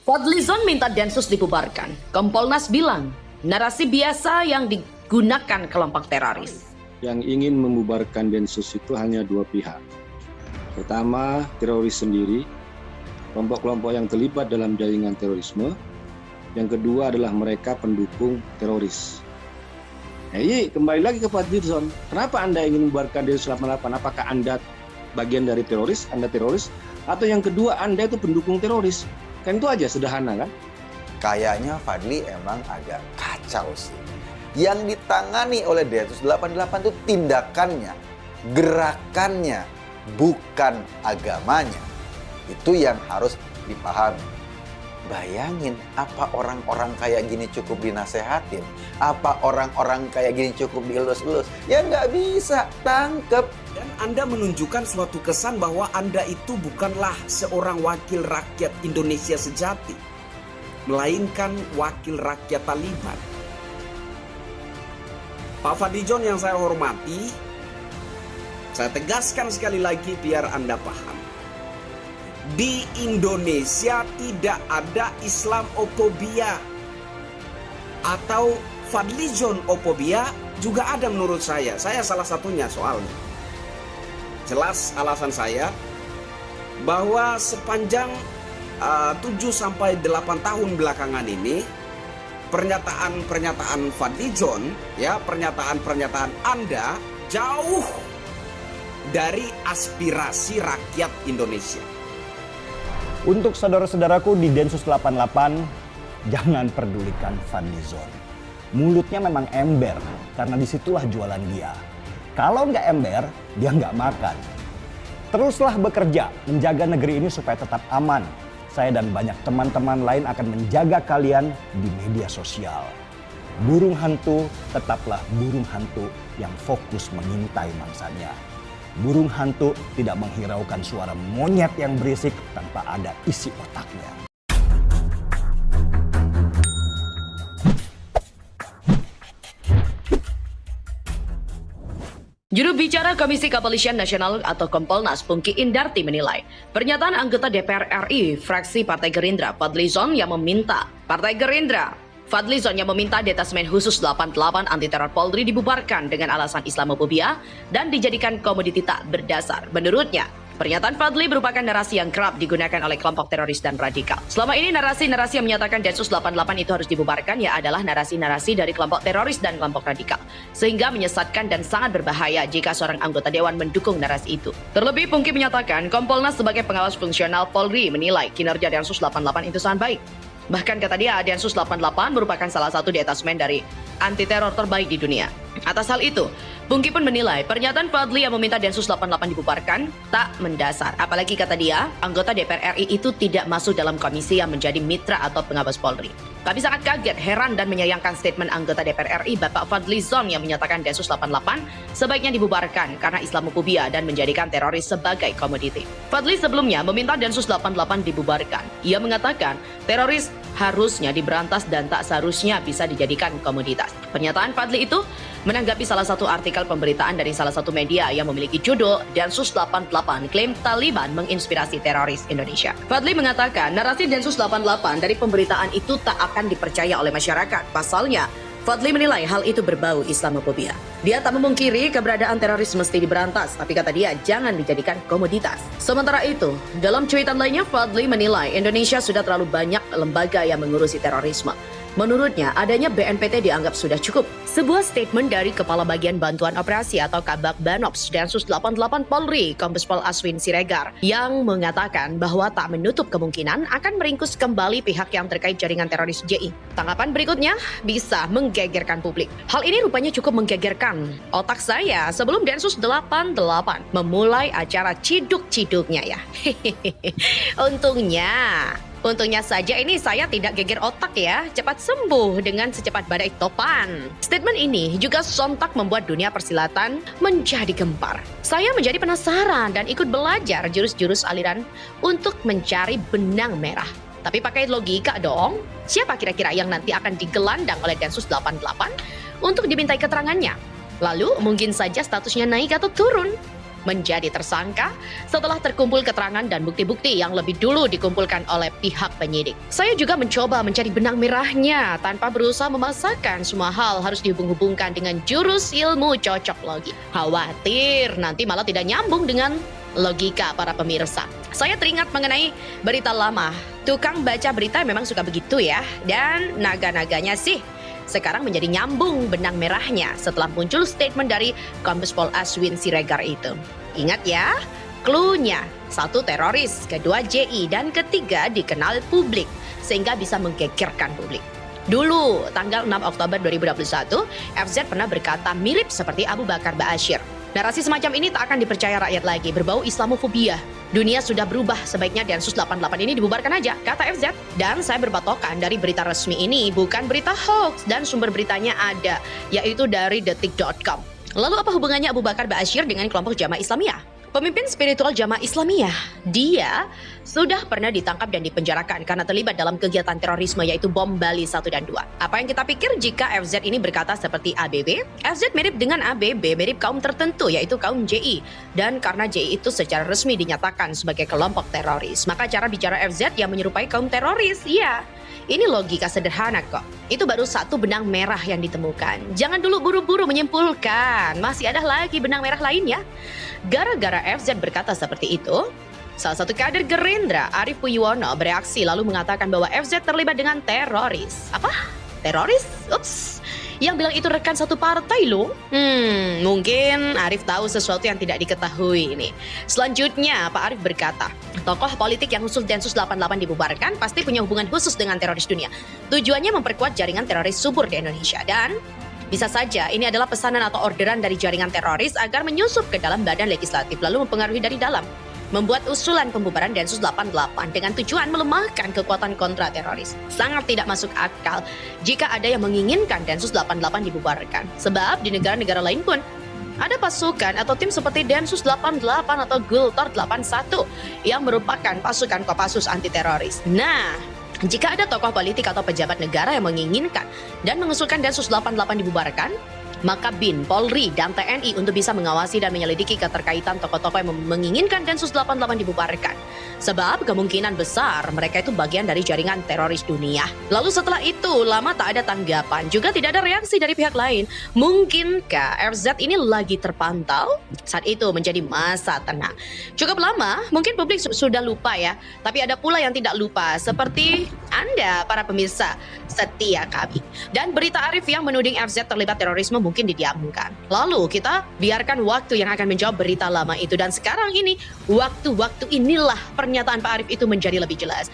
Fadlizon minta Densus dibubarkan. Kompolnas bilang narasi biasa yang digunakan kelompok teroris. Yang ingin membubarkan Densus itu hanya dua pihak. Pertama, teroris sendiri, kelompok-kelompok yang terlibat dalam jaringan terorisme. Yang kedua adalah mereka pendukung teroris. Nah, ini kembali lagi ke Fadlizon. Kenapa Anda ingin membubarkan Densus 88? Apakah Anda bagian dari teroris, Anda teroris? Atau yang kedua, Anda itu pendukung teroris? Kan itu aja, sederhana kan? Kayaknya Fadli emang agak kacau sih. Yang ditangani oleh Densus 88 itu tindakannya, gerakannya, bukan agamanya. Itu yang harus dipahami. Bayangin, apa orang-orang kayak gini cukup dinasehatin? Apa orang-orang kayak gini cukup dielus-elus? Ya nggak bisa, tangkep. Dan Anda menunjukkan suatu kesan bahwa Anda itu bukanlah seorang wakil rakyat Indonesia sejati, melainkan wakil rakyat Taliban. Pak Fadlizon yang saya hormati, saya tegaskan sekali lagi biar Anda paham. Di Indonesia tidak ada Islamofobia atau Fadlizonofobia juga ada menurut saya. Saya salah satunya soalnya. Jelas alasan saya bahwa sepanjang 7-8 tahun belakangan ini pernyataan-pernyataan Fadlizon, ya, pernyataan-pernyataan Anda jauh dari aspirasi rakyat Indonesia. Untuk saudara-saudaraku di Densus 88, jangan pedulikan Fadlizon. Mulutnya memang ember, karena disitulah jualan dia. Kalau nggak ember, dia nggak makan. Teruslah bekerja, menjaga negeri ini supaya tetap aman. Saya dan banyak teman-teman lain akan menjaga kalian di media sosial. Burung hantu tetaplah burung hantu yang fokus mengintai mangsanya. Burung hantu tidak menghiraukan suara monyet yang berisik tanpa ada isi otaknya. Juru bicara Komisi Kepolisian Nasional atau Kompolnas Pungki Indarti menilai pernyataan anggota DPR RI fraksi Partai Gerindra Fadlizon yang meminta Detasmen Khusus 88 Anti Teror Polri dibubarkan dengan alasan Islamofobia dan dijadikan komoditi tak berdasar. Menurutnya, pernyataan Fadli merupakan narasi yang kerap digunakan oleh kelompok teroris dan radikal. Selama ini narasi-narasi yang menyatakan Densus 88 itu harus dibubarkan ya adalah narasi-narasi dari kelompok teroris dan kelompok radikal. Sehingga menyesatkan dan sangat berbahaya jika seorang anggota dewan mendukung narasi itu. Terlebih Pungki menyatakan Kompolnas sebagai pengawas fungsional Polri menilai kinerja Densus 88 itu sangat baik. Bahkan kata dia, Densus 88 merupakan salah satu detasmen dari anti teror terbaik di dunia. Atas hal itu, Pungki pun menilai pernyataan Fadli yang meminta Densus 88 dibubarkan tak mendasar. Apalagi kata dia, anggota DPR RI itu tidak masuk dalam komisi yang menjadi mitra atau pengawas Polri. Kami sangat kaget, heran dan menyayangkan statement anggota DPR RI Bapak Fadlizon yang menyatakan Densus 88 sebaiknya dibubarkan karena Islamofobia dan menjadikan teroris sebagai komoditi. Fadli sebelumnya meminta Densus 88 dibubarkan. Ia mengatakan teroris harusnya diberantas dan tak seharusnya bisa dijadikan komoditas. Pernyataan Fadli itu menanggapi salah satu artikel pemberitaan dari salah satu media yang memiliki judul Densus 88 klaim Taliban menginspirasi teroris Indonesia. Fadli mengatakan narasi Densus 88 dari pemberitaan itu tak akan dipercaya oleh masyarakat. Pasalnya, Fadli menilai hal itu berbau Islamofobia. Dia tak memungkiri keberadaan teroris mesti diberantas, tapi kata dia jangan dijadikan komoditas. Sementara itu, dalam cuitan lainnya Fadli menilai Indonesia sudah terlalu banyak lembaga yang mengurusi terorisme. Menurutnya, adanya BNPT dianggap sudah cukup. Sebuah statement dari Kepala Bagian Bantuan Operasi atau Kabak Banops Densus 88 Polri, Kombes Pol Aswin Siregar, yang mengatakan bahwa tak menutup kemungkinan akan meringkus kembali pihak yang terkait jaringan teroris JI. Tanggapan berikutnya bisa menggegerkan publik. Hal ini rupanya cukup menggegerkan otak saya sebelum Densus 88 memulai acara ciduk-ciduknya ya. Untungnya saja ini saya tidak geger otak ya, cepat sembuh dengan secepat badai topan. Statement ini juga sontak membuat dunia persilatan menjadi gempar. Saya menjadi penasaran dan ikut belajar jurus-jurus aliran untuk mencari benang merah. Tapi pakai logika dong, siapa kira-kira yang nanti akan digelandang oleh Densus 88 untuk dimintai keterangannya? Lalu mungkin saja statusnya naik atau turun. menjadi tersangka setelah terkumpul keterangan dan bukti-bukti yang lebih dulu dikumpulkan oleh pihak penyidik. Saya juga mencoba mencari benang merahnya tanpa berusaha memaksakan semua hal harus dihubung-hubungkan dengan jurus ilmu cocok logi. Khawatir nanti malah tidak nyambung dengan logika para pemirsa. Saya teringat mengenai berita lama. Tukang baca berita memang suka begitu ya. Dan naga-naganya sih sekarang menjadi nyambung benang merahnya setelah muncul statement dari Kombes Pol Aswin Siregar itu. Ingat ya, cluenya, 1 teroris, 2 JI, dan 3 dikenal publik sehingga bisa menggegerkan publik. Dulu, tanggal 6 Oktober 2021, FZ pernah berkata mirip seperti Abu Bakar Ba'asyir. Narasi semacam ini tak akan dipercaya rakyat lagi, berbau Islamofobia. Dunia sudah berubah, sebaiknya Densus 88 ini dibubarkan aja, kata FZ. Dan saya berpatokan dari berita resmi ini, bukan berita hoax, dan sumber beritanya ada, yaitu dari detik.com. Lalu apa hubungannya Abu Bakar Ba'asyir dengan kelompok Jamaah Islamiyah? Pemimpin spiritual Jamaah Islamiyah, dia sudah pernah ditangkap dan dipenjarakan karena terlibat dalam kegiatan terorisme yaitu bom Bali 1 dan 2. Apa yang kita pikir jika FZ ini berkata seperti ABB? FZ mirip dengan ABB, mirip kaum tertentu yaitu kaum JI. Dan karena JI itu secara resmi dinyatakan sebagai kelompok teroris, maka cara bicara FZ yang menyerupai kaum teroris, ya. Ini logika sederhana kok. Itu baru 1 benang merah yang ditemukan. Jangan dulu buru-buru menyimpulkan. Masih ada lagi benang merah lainnya. Gara-gara FZ berkata seperti itu, salah satu kader Gerindra, Arief Puyono, bereaksi lalu mengatakan bahwa FZ terlibat dengan teroris. Apa? Teroris? Ups. Yang bilang itu rekan satu partai loh. Mungkin Arief tahu sesuatu yang tidak diketahui ini. Selanjutnya, Pak Arief berkata, tokoh politik yang khusus Densus 88 dibubarkan pasti punya hubungan khusus dengan teroris dunia. Tujuannya memperkuat jaringan teroris subur di Indonesia. Dan bisa saja ini adalah pesanan atau orderan dari jaringan teroris agar menyusup ke dalam badan legislatif lalu mempengaruhi dari dalam. Membuat usulan pembubaran Densus 88 dengan tujuan melemahkan kekuatan kontra teroris. Sangat tidak masuk akal jika ada yang menginginkan Densus 88 dibubarkan. Sebab di negara-negara lain pun ada pasukan atau tim seperti Densus 88 atau Gultor 81 yang merupakan pasukan Kopassus anti teroris. Nah, jika ada tokoh politik atau pejabat negara yang menginginkan dan mengusulkan Densus 88 dibubarkan, maka BIN, Polri, dan TNI untuk bisa mengawasi dan menyelidiki keterkaitan tokoh-tokoh yang menginginkan Densus 88 dibubarkan. Sebab kemungkinan besar mereka itu bagian dari jaringan teroris dunia. Lalu setelah itu lama tak ada tanggapan, juga tidak ada reaksi dari pihak lain. Mungkinkah FZ ini lagi terpantau? Saat itu menjadi masa tenang. Cukup lama, mungkin publik sudah lupa ya. Tapi ada pula yang tidak lupa, seperti Anda para pemirsa setia kami. Dan berita Arief yang menuding FZ terlibat terorisme mungkin didiamkan. Lalu kita biarkan waktu yang akan menjawab berita lama itu. Dan sekarang ini, waktu-waktu inilah pernyataan Pak Arief itu menjadi lebih jelas.